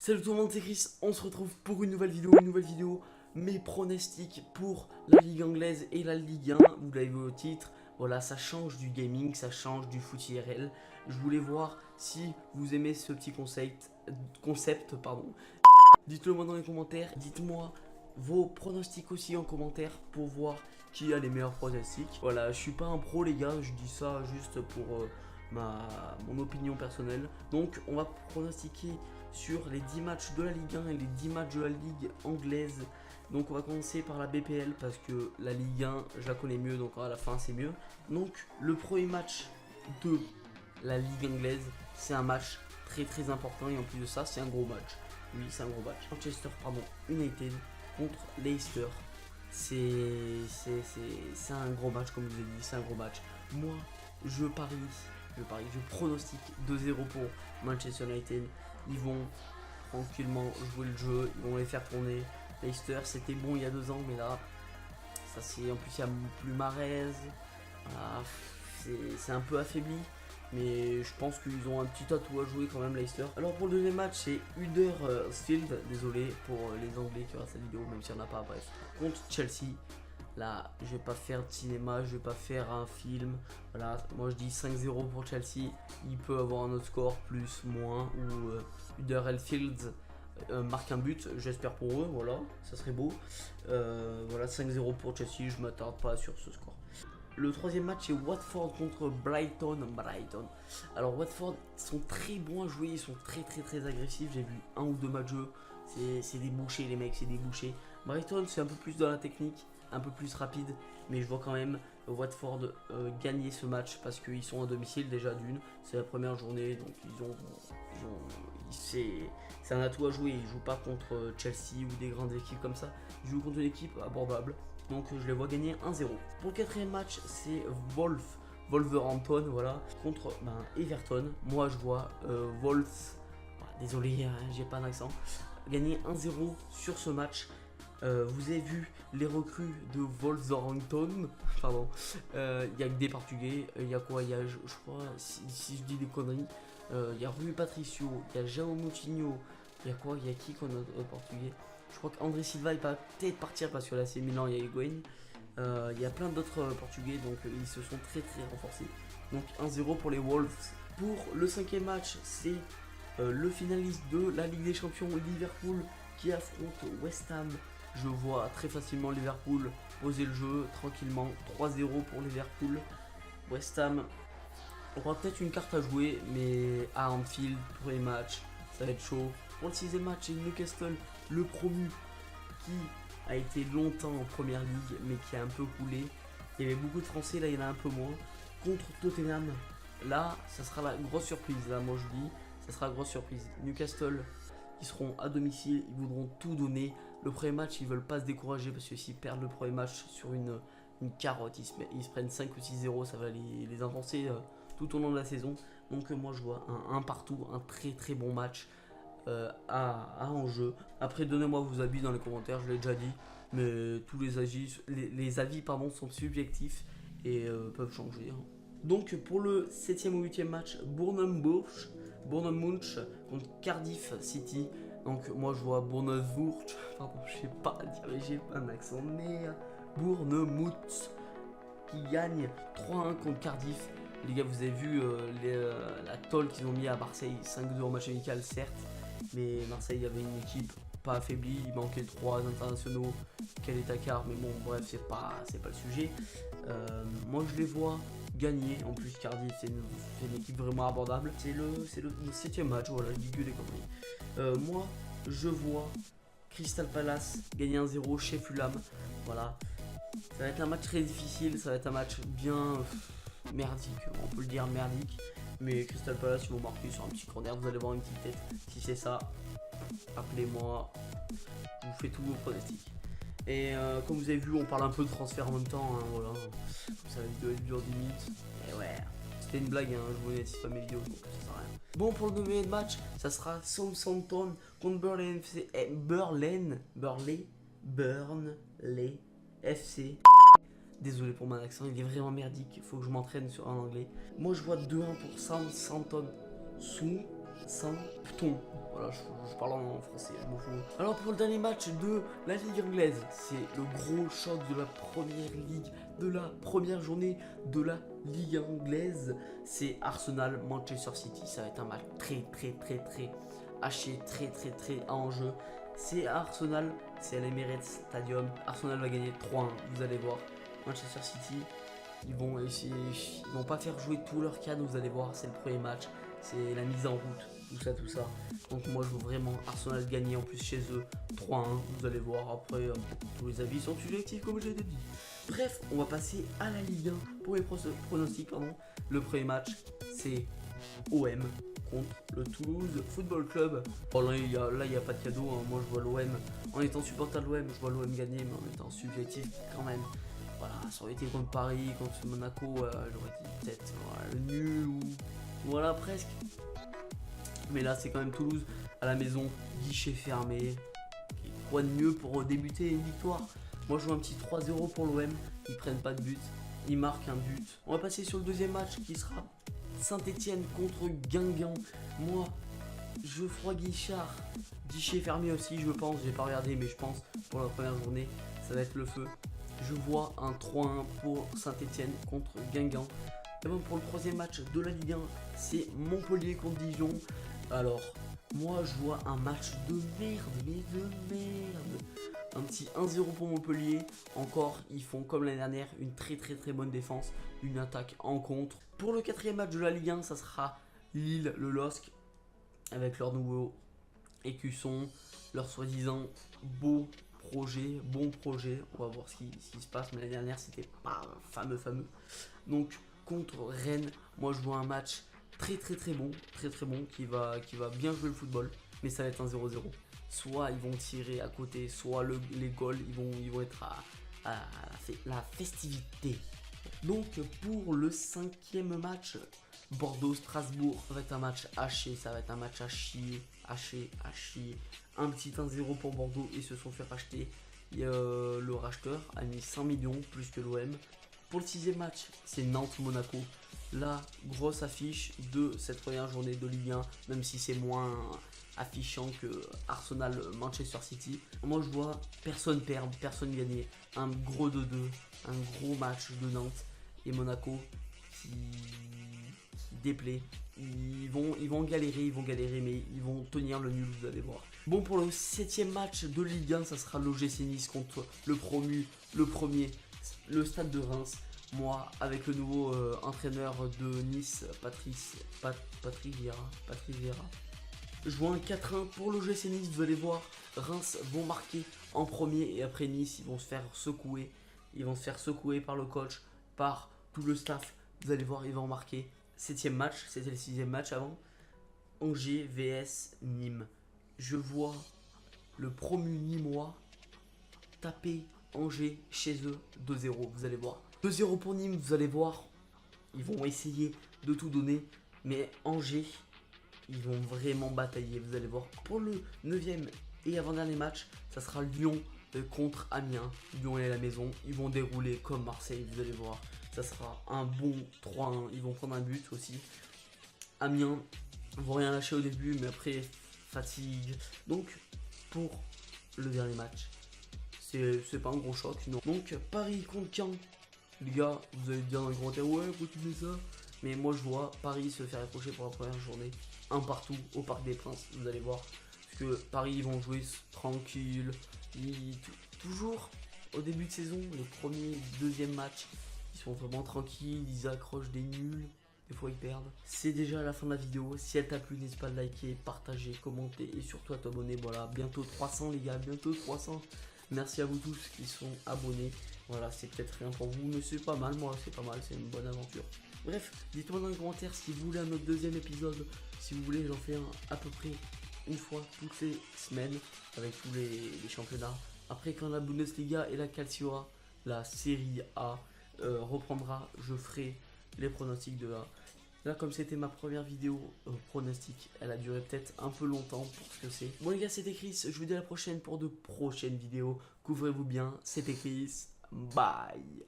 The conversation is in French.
Salut tout le monde, c'est Chris, on se retrouve pour une nouvelle vidéo, mes pronostics pour la Ligue anglaise et la Ligue 1, vous l'avez vu au titre, voilà, ça change du gaming, ça change du foot IRL. Je voulais voir si vous aimez ce petit concept, pardon. Dites-le moi dans les commentaires, dites-moi vos pronostics aussi en commentaire pour voir qui a les meilleurs pronostics. Voilà, je suis pas un pro les gars, je dis ça juste pour mon opinion personnelle. Donc on va pronostiquer sur les 10 matchs de la Ligue 1 et les 10 matchs de la Ligue anglaise. Donc on va commencer par la BPL parce que la Ligue 1 je la connais mieux, donc à la fin c'est mieux. Donc le premier match de la Ligue anglaise, c'est un match très important et en plus de ça c'est un gros match. Oui, c'est un gros match. Manchester United contre Leicester. C'est un gros match, comme je vous ai dit, c'est un gros match. Moi, je pronostique 2-0 pour Manchester United. Ils vont tranquillement jouer le jeu, ils vont les faire tourner. Leicester, c'était bon il y a 2 ans, mais là, ça c'est en plus il n'y a plus Mahrez. Voilà, c'est un peu affaibli. Mais je pense qu'ils ont un petit atout à jouer quand même, Leicester. Alors pour le deuxième match, c'est Huddersfield, désolé pour les Anglais qui regardent cette vidéo, même s'il n'y en a pas, bref. Contre Chelsea. Là, je vais pas faire de cinéma, je vais pas faire un film. Voilà, moi je dis 5-0 pour Chelsea. Il peut avoir un autre score, plus, moins, ou Huddersfield marque un but, j'espère pour eux, voilà, ça serait beau. Voilà, 5-0 pour Chelsea, je m'attarde pas sur ce score. Le troisième match est Watford contre Brighton. Alors Watford sont très bons à jouer, ils sont très agressifs. J'ai vu un ou deux matchs de jeu, c'est des bouchers les mecs, c'est des bouchers. Brighton c'est un peu plus dans la technique, un peu plus rapide, mais je vois quand même Watford gagner ce match parce qu'ils sont à domicile déjà d'une. C'est la première journée, donc c'est un atout à jouer. Ils jouent pas contre Chelsea ou des grandes équipes comme ça, ils jouent contre une équipe abordable. Donc je les vois gagner 1-0. Pour le quatrième match, c'est Wolverhampton, voilà, contre Everton. Moi je vois désolé, j'ai pas d'accent, gagner 1-0 sur ce match. Vous avez vu les recrues de Wolverhampton, pardon, il y a que des Portugais, il y a quoi, il y a, je crois, si je dis des conneries, il y a Rui Patricio, il y a João Moutinho, il y a quoi, il y a qui qu'on a au Portugais. Je crois qu'André Silva il va peut-être partir parce que là c'est Milan, il y a Higuaín. Il y a plein d'autres Portugais, donc ils se sont très renforcés. Donc 1-0 pour les Wolves. Pour le cinquième match, c'est le finaliste de la Ligue des Champions, Liverpool, qui affronte West Ham. Je vois très facilement Liverpool poser le jeu tranquillement. 3-0 pour Liverpool. West Ham aura peut-être une carte à jouer, mais à Anfield, premier match, ça va être chaud. Pour le sixième match, c'est Newcastle, le promu, qui a été longtemps en première ligue, mais qui a un peu coulé. Il y avait beaucoup de Français, là il y en a un peu moins. Contre Tottenham, là, ça sera la grosse surprise. Là, moi je dis, ça sera la grosse surprise. Newcastle, ils seront à domicile, ils voudront tout donner. Le premier match, ils veulent pas se décourager parce que s'ils perdent le premier match sur une carotte, ils se prennent 5 ou 6-0, ça va les enfoncer tout au long de la saison. Donc moi je vois un partout, un très bon match à enjeu. Après donnez-moi vos avis dans les commentaires, je l'ai déjà dit, mais tous les avis sont subjectifs et peuvent changer. Donc pour le 7e ou 8e match, Bournemouth contre Cardiff City. Donc moi je vois Bournemouth, pardon je sais pas dire, j'ai pas un accent, mais Bournemouth qui gagne 3-1 contre Cardiff. Les gars, vous avez vu la tôle qu'ils ont mis à Marseille, 5-2 en match amical certes, mais Marseille avait une équipe pas affaiblie, il manquait 3 internationaux, quel est ta carte, mais bon bref c'est pas le sujet. Moi je les vois gagner, en plus Cardiff c'est une équipe vraiment abordable. C'est le 7e match, voilà, je dis que des conneries. Moi je vois Crystal Palace gagner 1-0 chez Fulham, voilà. Ça va être un match très difficile, ça va être un match bien merdique, on peut le dire merdique. Mais Crystal Palace, ils vont marquer sur un petit corner, vous allez voir une petite tête. Si c'est ça, appelez-moi, je vous fais tous vos pronostics. Et comme vous avez vu, on parle un peu de transfert en même temps, hein, voilà. Ça va vidéo dure 10 minutes. Et ouais, c'était une blague, hein, je vous monétise pas mes vidéos, donc ça sert à rien. Bon, pour le 9e match, ça sera Southampton contre Burnley FC. Désolé pour mon accent, il est vraiment merdique, il faut que je m'entraîne en anglais. Moi je vois 2-1 pour Southampton. Southampton. Voilà, je parle en français, je m'en fous. Alors pour le dernier match de la Ligue anglaise, c'est le gros choc de la première ligue, de la première journée de la Ligue anglaise. C'est Arsenal-Manchester City. Ça va être un match très haché, très à enjeu. C'est Arsenal, c'est à l'Emirates Stadium. Arsenal va gagner 3-1, vous allez voir. Manchester City, ils vont pas faire jouer tous leurs cadres, vous allez voir, c'est le premier match. C'est la mise en route, tout ça. Donc moi je veux vraiment Arsenal gagner en plus chez eux 3-1, vous allez voir. Après tous les avis sont subjectifs comme je l'ai dit. Bref, on va passer à la Ligue 1 pour les pronostics. Le premier match c'est OM contre le Toulouse Football Club. Bon, là il n'y a pas de cadeau, hein. Moi je vois l'OM, en étant supporter de l'OM, je vois l'OM gagner, mais en étant subjectif quand même. Voilà, ça aurait été contre Paris, contre Monaco, j'aurais dit peut-être le nul ou voilà presque. Mais là c'est quand même Toulouse à la maison, guichet fermé. Quoi de mieux pour débuter une victoire? Moi je joue un petit 3-0 pour l'OM, ils prennent pas de but, ils marquent un but. On va passer sur le deuxième match qui sera Saint-Etienne contre Guingamp. Moi, Geoffroy Guichard, guichet fermé aussi, je pense. J'ai pas regardé, mais je pense pour la première journée, ça va être le feu. Je vois un 3-1 pour Saint-Etienne contre Guingamp. Et bon, pour le troisième match de la Ligue 1, c'est Montpellier contre Dijon. Alors, moi, je vois un match de merde, mais de merde. Un petit 1-0 pour Montpellier. Encore, ils font comme l'année dernière une très bonne défense, une attaque en contre. Pour le quatrième match de la Ligue 1, ça sera Lille, le LOSC, avec leur nouveau écusson, leur soi-disant bon projet. On va voir ce qui se passe, mais l'année dernière, c'était pas fameux. Donc, contre Rennes, moi je vois un match très bon, qui va bien jouer le football, mais ça va être un 0-0. Soit ils vont tirer à côté, soit les goals ils vont être à la festivité. Donc pour le cinquième match, Bordeaux-Strasbourg, ça va être un match haché, ça va être un match à chier. Un petit 1-0 pour Bordeaux, ils se sont fait racheter. Le racheteur a mis 100 millions plus que l'OM. Pour le sixième match, c'est Nantes-Monaco. La grosse affiche de cette première journée de Ligue 1, même si c'est moins affichant que Arsenal-Manchester City. Moi je vois personne perdre, personne gagner. Un gros 2-2, un gros match de Nantes et Monaco qui déplaît. Ils vont galérer, mais ils vont tenir le nul, vous allez voir. Bon, pour le septième match de Ligue 1, ça sera l'OGC Nice contre le promu, le premier, le Stade de Reims. Moi, avec le nouveau entraîneur de Nice, Patrick Vieira, je vois un 4-1 pour l'OGC Nice, vous allez voir. Reims vont marquer en premier et après Nice, ils vont se faire secouer. Ils vont se faire secouer par le coach, par tout le staff. Vous allez voir, ils vont marquer. Septième match, c'était le sixième match avant. Angers vs Nîmes. Je vois le promu nîmois taper Angers chez eux 2-0, vous allez voir. 2-0 pour Nîmes, vous allez voir. Ils vont essayer de tout donner, mais Angers, ils vont vraiment batailler, vous allez voir. Pour le 9e et avant-dernier match, ça sera Lyon contre Amiens. Lyon est à la maison, ils vont dérouler comme Marseille, vous allez voir. Ça sera un bon 3-1, ils vont prendre un but aussi. Amiens vont rien lâcher au début, mais après fatigue. Donc pour le dernier match, c'est pas un gros choc, non. Donc Paris contre Caen. Les gars, vous allez dire dans le commentaire, ouais, pourquoi tu fais ça? Mais moi je vois Paris se faire accrocher pour la première journée. Un partout au Parc des Princes, vous allez voir. Parce que Paris, ils vont jouer tranquille. Toujours au début de saison, les premiers, deuxième match, ils sont vraiment tranquilles, ils accrochent des nuls. Des fois ils perdent. C'est déjà la fin de la vidéo. Si elle t'a plu, n'hésite pas à liker, partager, commenter et surtout à t'abonner. Voilà, bientôt 300 les gars, bientôt 300. Merci à vous tous qui sont abonnés. Voilà, c'est peut-être rien pour vous, mais c'est pas mal. Moi, c'est pas mal, c'est une bonne aventure. Bref, dites-moi dans les commentaires si vous voulez un autre deuxième épisode. Si vous voulez, j'en fais un à peu près une fois toutes les semaines avec tous les championnats. Après, quand la Bundesliga et la Calcio, la Serie A reprendra, je ferai les pronostics de là. Là, comme c'était ma première vidéo pronostic, elle a duré peut-être un peu longtemps pour ce que c'est. Bon les gars, c'était Chris, je vous dis à la prochaine pour de prochaines vidéos. Couvrez-vous bien, c'était Chris, bye.